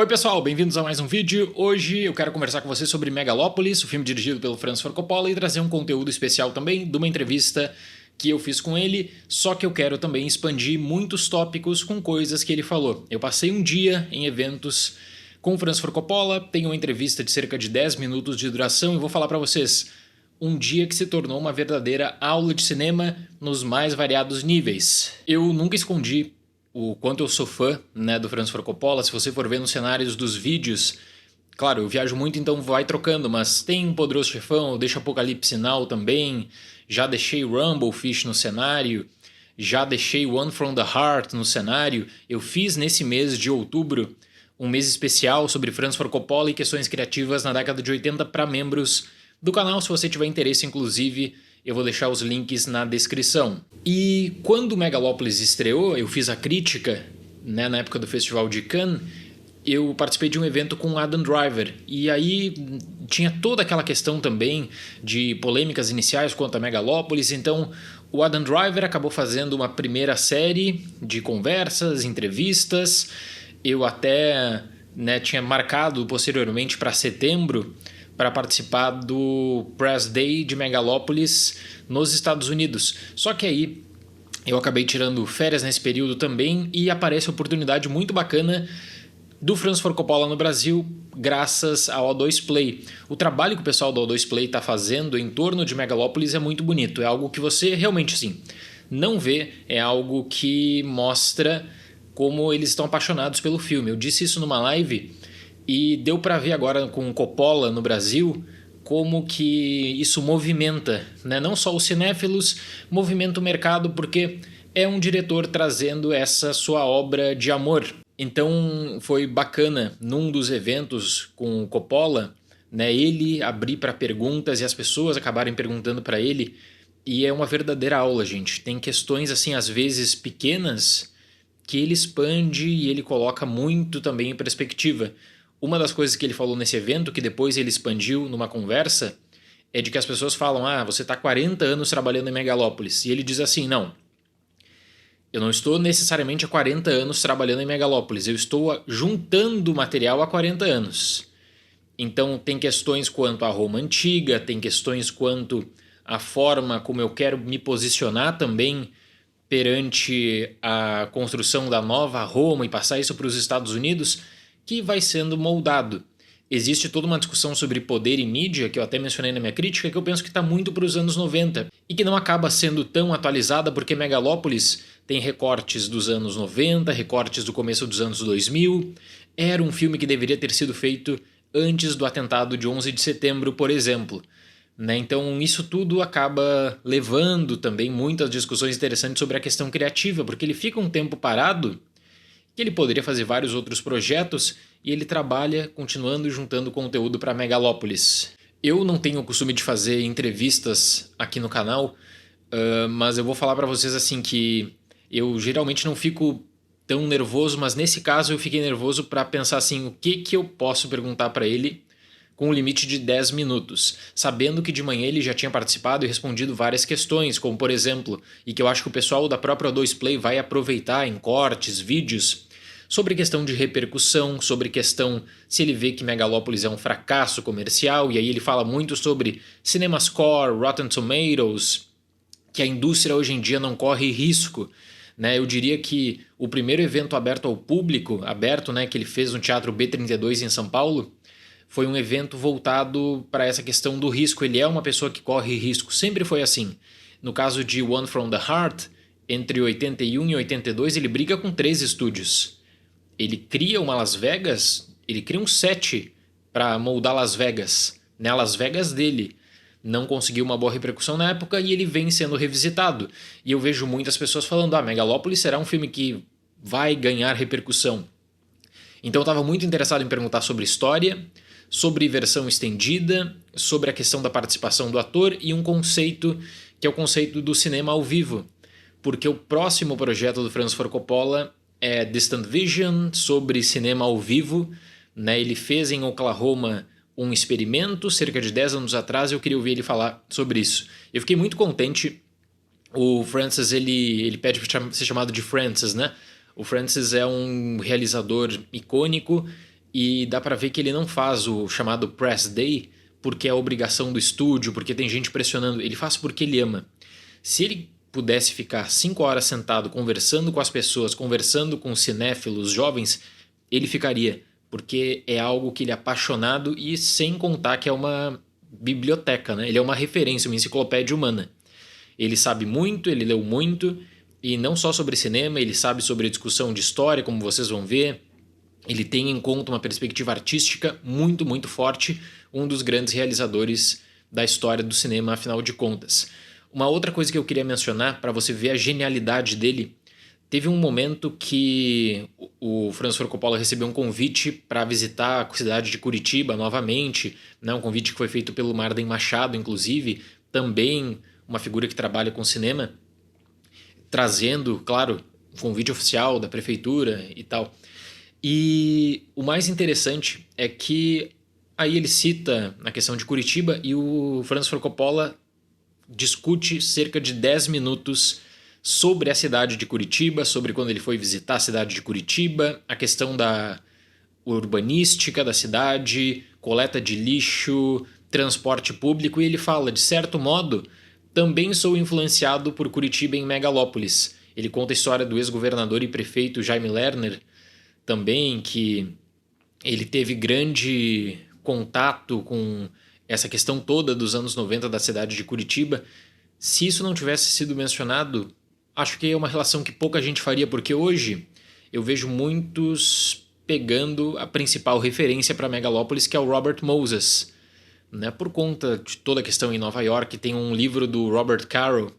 Oi pessoal, bem-vindos a mais um vídeo. Hoje eu quero conversar com vocês sobre Megalópolis, o filme dirigido pelo Francis Ford Coppola, e trazer um conteúdo especial também de uma entrevista que eu fiz com ele, só que eu quero também expandir muitos tópicos com coisas que ele falou. Eu passei um dia em eventos com o Francis Ford Coppola, tenho uma entrevista de cerca de 10 minutos de duração e vou falar para vocês um dia que se tornou uma verdadeira aula de cinema nos mais variados níveis. Eu nunca escondi o quanto eu sou fã, do Francis Ford Coppola. Se você for ver nos cenários dos vídeos, claro, eu viajo muito, então vai trocando, mas tem Poderoso Chefão, deixo Apocalipse Now também, já deixei Rumblefish no cenário, já deixei One from the Heart no cenário. Eu fiz nesse mês de outubro um mês especial sobre Francis Ford Coppola e questões criativas na década de 80 para membros do canal. Se você tiver interesse, inclusive, eu vou deixar os links na descrição. E quando o Megalópolis estreou, eu fiz a crítica, na época do Festival de Cannes, eu participei de um evento com Adam Driver. E aí tinha toda aquela questão também de polêmicas iniciais quanto a Megalópolis. Então o Adam Driver acabou fazendo uma primeira série de conversas, entrevistas. Eu até tinha marcado posteriormente para setembro para participar do Press Day de Megalópolis nos Estados Unidos. Só que aí eu acabei tirando férias nesse período também e aparece a oportunidade muito bacana do Francis Ford Coppola no Brasil, graças ao O2 Play. O trabalho que o pessoal do O2 Play está fazendo em torno de Megalópolis é muito bonito. É algo que você realmente não vê, é algo que mostra como eles estão apaixonados pelo filme. Eu disse isso numa live e deu para ver agora com o Coppola no Brasil como que isso movimenta, não só os cinéfilos, movimenta o mercado, porque é um diretor trazendo essa sua obra de amor. Então foi bacana, num dos eventos com o Coppola, ele abrir para perguntas e as pessoas acabarem perguntando para ele, e é uma verdadeira aula, gente. Tem questões assim, às vezes pequenas, que ele expande e ele coloca muito também em perspectiva. Uma das coisas que ele falou nesse evento, que depois ele expandiu numa conversa, é de que as pessoas falam: você está 40 anos trabalhando em Megalópolis. E ele diz assim: não, eu não estou necessariamente há 40 anos trabalhando em Megalópolis, eu estou juntando material há 40 anos. Então tem questões quanto à Roma antiga, tem questões quanto à forma como eu quero me posicionar também perante a construção da nova Roma e passar isso para os Estados Unidos, que vai sendo moldado. Existe toda uma discussão sobre poder e mídia, que eu até mencionei na minha crítica, que eu penso que está muito para os anos 90 e que não acaba sendo tão atualizada, porque Megalópolis tem recortes dos anos 90, recortes do começo dos anos 2000. Era um filme que deveria ter sido feito antes do atentado de 11 de setembro, por exemplo. Então isso tudo acaba levando também muitas discussões interessantes sobre a questão criativa, porque ele fica um tempo parado, que ele poderia fazer vários outros projetos, e ele trabalha continuando juntando conteúdo para Megalópolis. Eu não tenho o costume de fazer entrevistas aqui no canal, mas eu vou falar para vocês assim que eu geralmente não fico tão nervoso, mas nesse caso eu fiquei nervoso para pensar assim, o que eu posso perguntar para ele com um limite de 10 minutos, sabendo que de manhã ele já tinha participado e respondido várias questões, como por exemplo, e que eu acho que o pessoal da própria O2 Play vai aproveitar em cortes, vídeos, sobre questão de repercussão, sobre questão se ele vê que Megalópolis é um fracasso comercial, e aí ele fala muito sobre CinemaScore, Rotten Tomatoes, que a indústria hoje em dia não corre risco. Eu diria que o primeiro evento aberto ao público, que ele fez no Teatro B32 em São Paulo, foi um evento voltado para essa questão do risco. Ele é uma pessoa que corre risco, sempre foi assim. No caso de One from the Heart, entre 81 e 82, ele briga com 3 estúdios. Ele cria uma Las Vegas, ele cria um set para moldar Las Vegas. A Las Vegas dele não conseguiu uma boa repercussão na época e ele vem sendo revisitado. E eu vejo muitas pessoas falando: Megalópolis será um filme que vai ganhar repercussão. Então eu estava muito interessado em perguntar sobre história, sobre versão estendida, sobre a questão da participação do ator e um conceito que é o conceito do cinema ao vivo, porque o próximo projeto do Francis Ford Coppola é Distant Vision, sobre cinema ao vivo. Ele fez em Oklahoma um experimento cerca de 10 anos atrás, eu queria ouvir ele falar sobre isso. Eu fiquei muito contente. O Francis ele pede para ser chamado de Francis, O Francis é um realizador icônico e dá pra ver que ele não faz o chamado press day porque é a obrigação do estúdio, porque tem gente pressionando. Ele faz porque ele ama. Se ele pudesse ficar 5 horas sentado conversando com as pessoas, conversando com cinéfilos jovens, ele ficaria, porque é algo que ele é apaixonado e sem contar que é uma biblioteca, né? Ele é uma referência, uma enciclopédia humana. Ele sabe muito, ele leu muito, e não só sobre cinema, ele sabe sobre a discussão de história, como vocês vão ver. Ele tem em conta uma perspectiva artística muito, muito forte, um dos grandes realizadores da história do cinema, afinal de contas. Uma outra coisa que eu queria mencionar, para você ver a genialidade dele, teve um momento que o Francis Ford Coppola recebeu um convite para visitar a cidade de Curitiba novamente, né? Um convite que foi feito pelo Marden Machado, inclusive, também uma figura que trabalha com cinema, trazendo, claro, um convite oficial da prefeitura e tal. E o mais interessante é que aí ele cita a questão de Curitiba e o Francis Ford Coppola discute cerca de 10 minutos sobre a cidade de Curitiba, sobre quando ele foi visitar a cidade de Curitiba, a questão da urbanística da cidade, coleta de lixo, transporte público, e ele fala, de certo modo, também sou influenciado por Curitiba em Megalópolis. Ele conta a história do ex-governador e prefeito Jaime Lerner, também, que ele teve grande contato com essa questão toda dos anos 90 da cidade de Curitiba. Se isso não tivesse sido mencionado, acho que é uma relação que pouca gente faria, porque hoje eu vejo muitos pegando a principal referência para Megalópolis, que é o Robert Moses, né? Por conta de toda a questão em Nova York. Tem um livro do Robert Caro,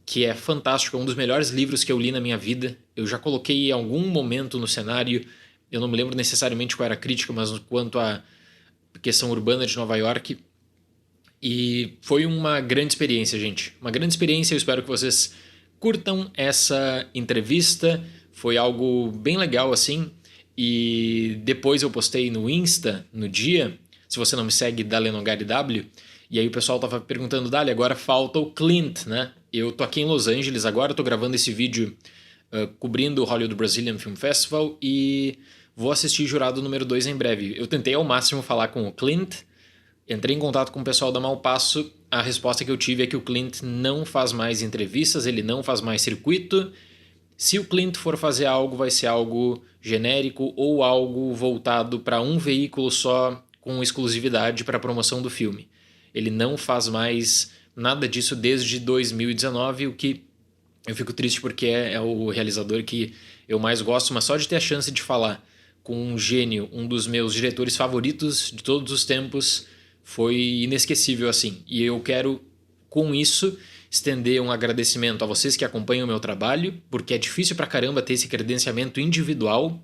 que é fantástico, é um dos melhores livros que eu li na minha vida. Eu já coloquei em algum momento no cenário, eu não me lembro necessariamente qual era a crítica, mas quanto à questão urbana de Nova York. E foi uma grande experiência, gente. Uma grande experiência, eu espero que vocês curtam essa entrevista. Foi algo bem legal, assim. E depois eu postei no Insta, no dia, se você não me segue, Dale Nogari W, e aí o pessoal tava perguntando, Dale, agora falta o Clint, né? Eu tô aqui em Los Angeles agora, tô gravando esse vídeo cobrindo o Hollywood Brazilian Film Festival e vou assistir Jurado número 2 em breve. Eu tentei ao máximo falar com o Clint, entrei em contato com o pessoal da Malpasso, a resposta que eu tive é que o Clint não faz mais entrevistas, ele não faz mais circuito. Se o Clint for fazer algo, vai ser algo genérico ou algo voltado para um veículo só, com exclusividade para a promoção do filme. Ele não faz mais nada disso desde 2019, o que eu fico triste porque é o realizador que eu mais gosto, mas só de ter a chance de falar com um gênio, um dos meus diretores favoritos de todos os tempos, foi inesquecível assim. E eu quero, com isso, estender um agradecimento a vocês que acompanham o meu trabalho, porque é difícil pra caramba ter esse credenciamento individual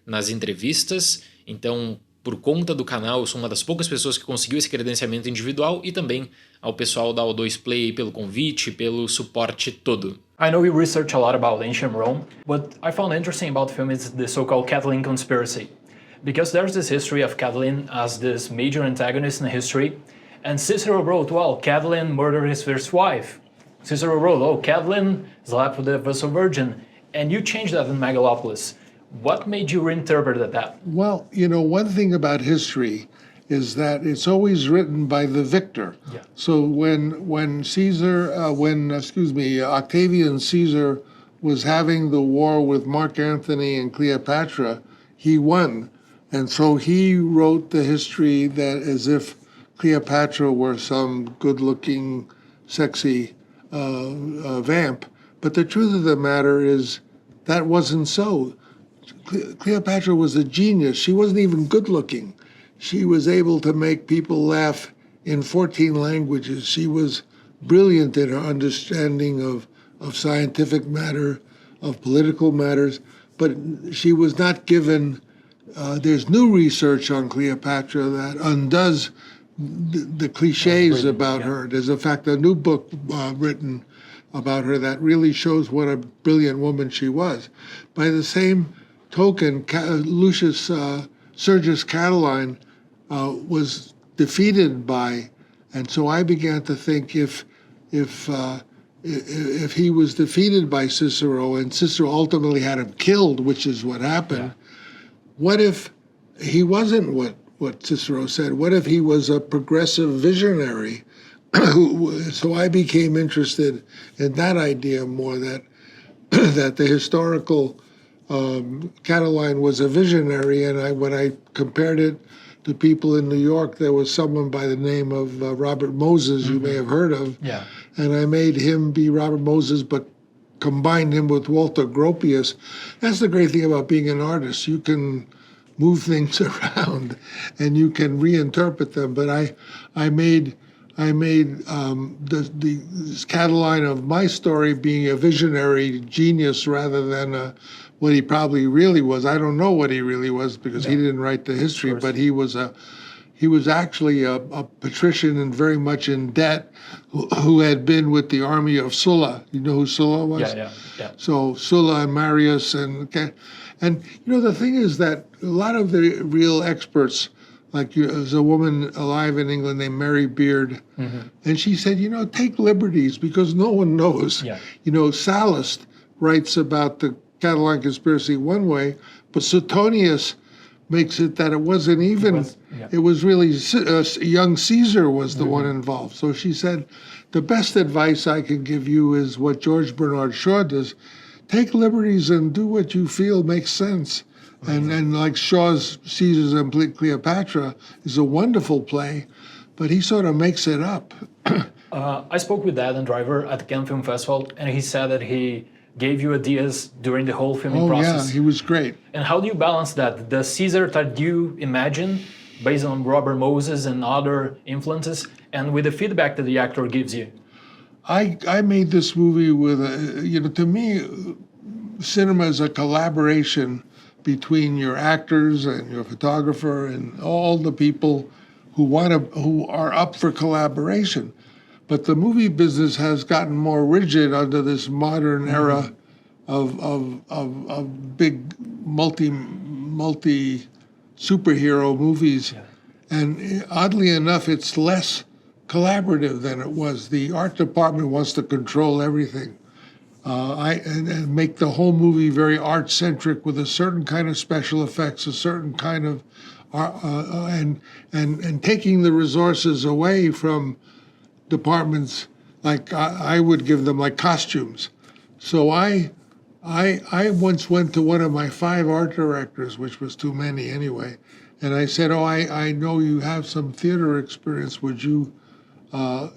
nas entrevistas, então por conta do canal, eu sou uma das poucas pessoas que conseguiu esse credenciamento individual, e também ao pessoal da O2 Play pelo convite, pelo suporte todo. I know you research a lot about ancient Rome. What I found interesting about the film is the so-called Catiline conspiracy. Because there's this history of Catiline as this major antagonist in history, and Cicero wrote, well, Catiline murdered his first wife. Cicero wrote, oh, Catiline slept with the Vestal Virgin, and you changed that in Megalópolis. What made you reinterpret that? Well, you know, one thing about history is that it's always written by the victor. Yeah. So when Octavian Caesar was having the war with Mark Antony and Cleopatra, he won. And so he wrote the history that as if Cleopatra were some good-looking, sexy vamp. But the truth of the matter is that wasn't so. Cleopatra was a genius. She wasn't even good-looking. She was able to make people laugh in 14 languages. She was brilliant in her understanding of scientific matter, of political matters, but she was not given... there's new research on Cleopatra that undoes the cliches about her. There's, in fact, a new book written about her that really shows what a brilliant woman she was. By the same token, Lucius Sergius Catiline was defeated by, and so I began to think if he was defeated by Cicero and Cicero ultimately had him killed, which is what happened, what if he wasn't what Cicero said. What if he was a progressive visionary? So I became interested in that idea more, that that the historical Catiline was a visionary, and when I compared it to people in New York, there was someone by the name of Robert Moses, you may have heard of, Yeah. and I made him be Robert Moses, but combined him with Walter Gropius. That's the great thing about being an artist. You can move things around and you can reinterpret them. But I made the Catiline of my story being a visionary genius rather than what he probably really was. I don't know what he really was because he didn't write the history, but he was actually a patrician and very much in debt, who had been with the army of Sulla. You know who Sulla was? Yeah. So Sulla and Marius and the thing is that a lot of the real experts, like there's a woman alive in England named Mary Beard, and she said, take liberties because no one knows. Yeah. Sallust writes about the Catiline conspiracy one way, but Suetonius makes it that it wasn't even, it was really young Caesar was the one involved. So she said, the best advice I can give you is what George Bernard Shaw does. Take liberties and do what you feel makes sense. And like Shaw's Caesars and Cleopatra is a wonderful play, but he sort of makes it up. I spoke with Adam Driver at the Cannes Film Festival, and he said that he gave you ideas during the whole filming process. Yeah, he was great. And how do you balance that? The Caesar that you imagine, based on Robert Moses and other influences, and with the feedback that the actor gives you? I made this movie with to me, cinema is a collaboration between your actors and your photographer and all the people who are up for collaboration. But the movie business has gotten more rigid under this modern era of big multi superhero movies. Yeah. And oddly enough, it's less collaborative than it was. The art department wants to control everything. And make the whole movie very art-centric with a certain kind of special effects, a certain kind of and taking the resources away from departments like I would give them, like costumes. So I once went to one of my 5 art directors, which was too many anyway, and I said, I know you have some theater experience. Would you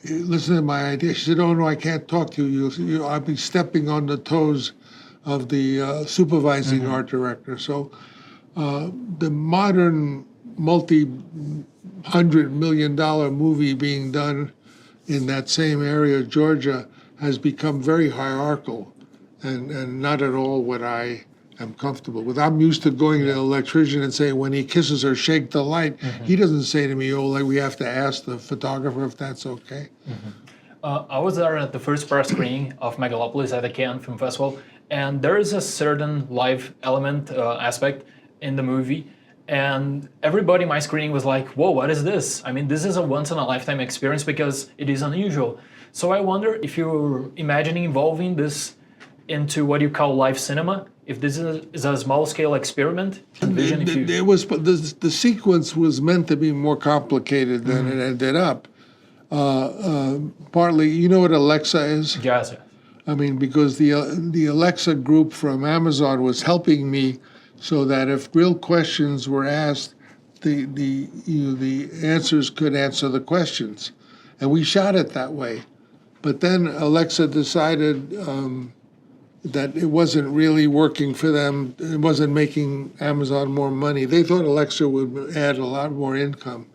listen to my idea? She said, no, I can't talk to you. I'll be stepping on the toes of the supervising art director. So the modern multi-$100 million movie being done in that same area, Georgia, has become very hierarchical and not at all what I am comfortable with. I'm used to going to an electrician and saying, when he kisses her, shake the light. He doesn't say to me, like we have to ask the photographer if that's okay. I was there at the first press screening of Megalópolis at the Cannes Film Festival, and there is a certain live element aspect in the movie. And everybody in my screening was like, whoa, what is this? I mean, this is a once-in-a-lifetime experience because it is unusual. So I wonder if you're imagining involving this into what you call live cinema, if this is a small-scale experiment. Envision if you... The sequence was meant to be more complicated than it ended up. Partly, you know what Alexa is? Yes. I mean, because the Alexa group from Amazon was helping me so that if real questions were asked, the answers could answer the questions. And we shot it that way. But then Alexa decided that it wasn't really working for them. It wasn't making Amazon more money. They thought Alexa would add a lot more income.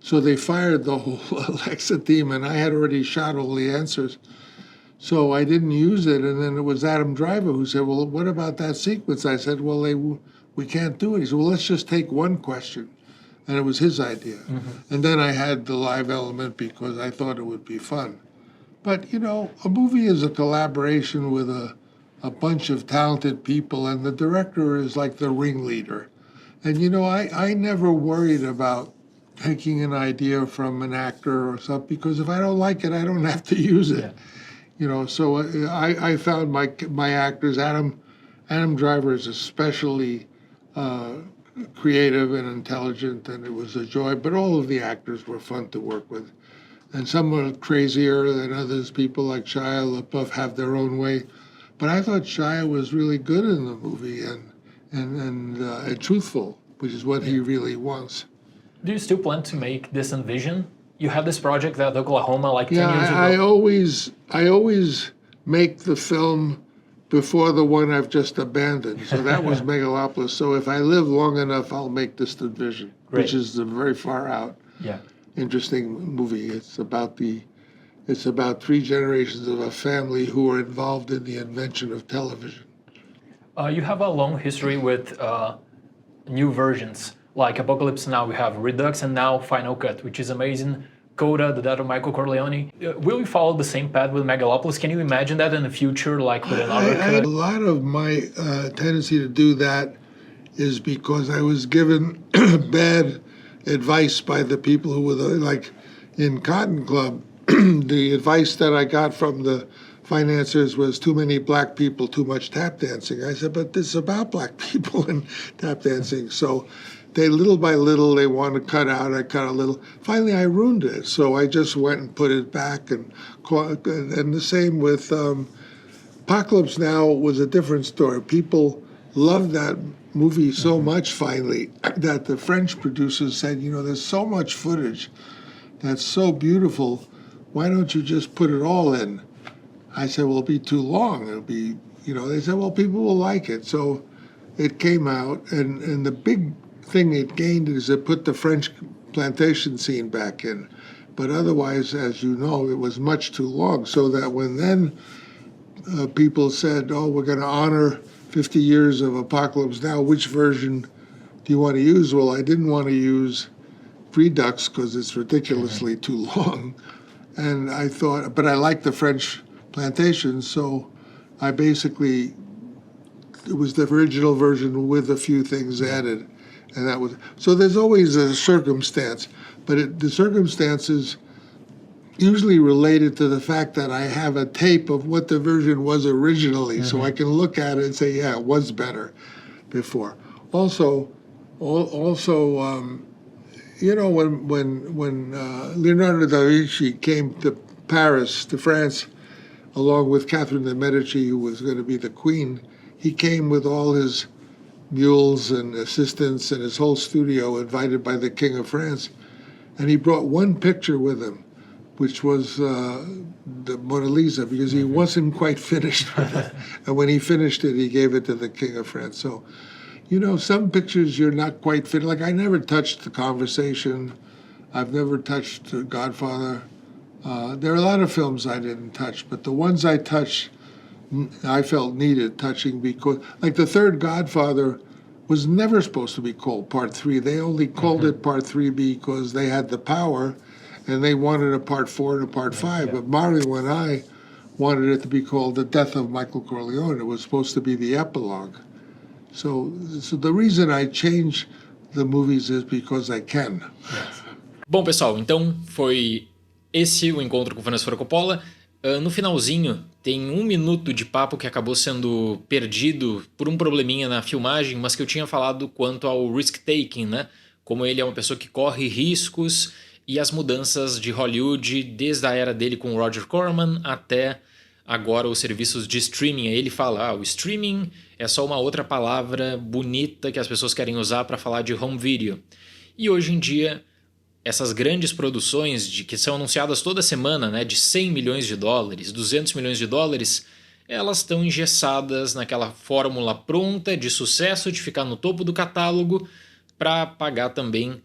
So they fired the whole Alexa team, and I had already shot all the answers. So I didn't use it, and then it was Adam Driver who said, well, what about that sequence? I said, well, we can't do it. He said, well, let's just take one question. And it was his idea. And then I had the live element because I thought it would be fun. But, you know, a movie is a collaboration with a bunch of talented people, and the director is like the ringleader. And, you know, I never worried about taking an idea from an actor or something, because if I don't like it, I don't have to use it. Yeah. You know, so I found my actors. Adam Driver is especially creative and intelligent, and it was a joy. But all of the actors were fun to work with. And some were crazier than others. People like Shia LaBeouf have their own way. But I thought Shia was really good in the movie and truthful, which is what he really was. Do you still plan to make this Vision? You had this project at Oklahoma like 10 years ago. I always make the film before the one I've just abandoned. So that was Megalópolis. So if I live long enough, I'll make this Vision, which is very far out. Yeah. Interesting movie. It's about 3 generations of a family who were involved in the invention of television. You have a long history with new versions. Like Apocalypse Now, we have Redux, and now Final Cut, which is amazing. Coda, The Death of Michael Corleone. Will you follow the same path with Megalópolis? Can you imagine that in the future, like with another cut? A lot of my tendency to do that is because I was given bad advice by the people who were like in Cotton Club. The advice that I got from the financiers was too many black people, too much tap dancing. I said, but this is about black people and tap dancing. So they, little by little, they want to cut out. I cut a little. Finally, I ruined it. So I just went and put it back. And the same with Apocalypse Now was a different story. People loved that movie so much, finally, that the French producers said, you know, there's so much footage that's so beautiful. Why don't you just put it all in? I said, well, it'll be too long. It'll be, you know, they said, well, people will like it. So it came out, and the big thing it gained is it put the French plantation scene back in. But otherwise, as you know, it was much too long. So that when then people said, oh, we're going to honor 50 years of Apocalypse Now, which version do you want to use? Well, I didn't want to use Redux because it's ridiculously too long. And I thought, but I like the French plantation, so I basically, it was the original version with a few things added. And that was, so there's always a circumstance, but the circumstance is usually related to the fact that I have a tape of what the version was originally, so I can look at it and say, yeah, it was better before. Also, you know, when Leonardo da Vinci came to Paris, to France, along with Catherine de' Medici, who was going to be the queen, he came with all his mules and assistants and his whole studio, invited by the King of France. And he brought one picture with him, which was the Mona Lisa, because he wasn't quite finished with it. And when he finished it, he gave it to the King of France. So, you know, some pictures you're not quite fit. Like, I never touched The Conversation. I've never touched Godfather. There are a lot of films I didn't touch, but the ones I touched, I felt needed touching, because, like, the third Godfather was never supposed to be called Part 3. They only called it Part 3 because they had the power, and they wanted a Part 4 and a Part 5. But Mario and I wanted it to be called The Death of Michael Corleone. It was supposed to be the epilogue. So the reason I change the movies is because I can. Bom, pessoal, então foi esse o encontro com o Francis Ford Coppola. No finalzinho, tem 1 minuto de papo que acabou sendo perdido por um probleminha na filmagem, mas que eu tinha falado quanto ao risk-taking, né? Como ele é uma pessoa que corre riscos, e as mudanças de Hollywood desde a era dele com o Roger Corman até agora os serviços de streaming. Aí ele fala, o streaming é só uma outra palavra bonita que as pessoas querem usar para falar de home video. E hoje em dia, essas grandes produções que são anunciadas toda semana, né, de 100 milhões de dólares, 200 milhões de dólares, elas estão engessadas naquela fórmula pronta de sucesso, de ficar no topo do catálogo, para pagar também,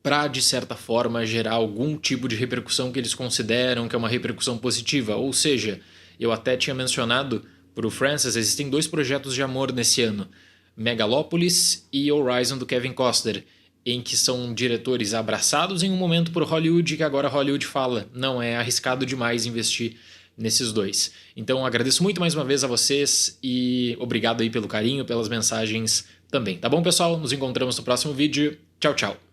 para, de certa forma, gerar algum tipo de repercussão que eles consideram que é uma repercussão positiva. Ou seja, eu até tinha mencionado para o Francis, existem 2 projetos de amor nesse ano, Megalópolis e Horizon, do Kevin Costner, em que são diretores abraçados em um momento por Hollywood, que agora Hollywood fala, não, é arriscado demais investir nesses 2. Então agradeço muito mais uma vez a vocês e obrigado aí pelo carinho, pelas mensagens também. Tá bom, pessoal? Nos encontramos no próximo vídeo. Tchau, tchau.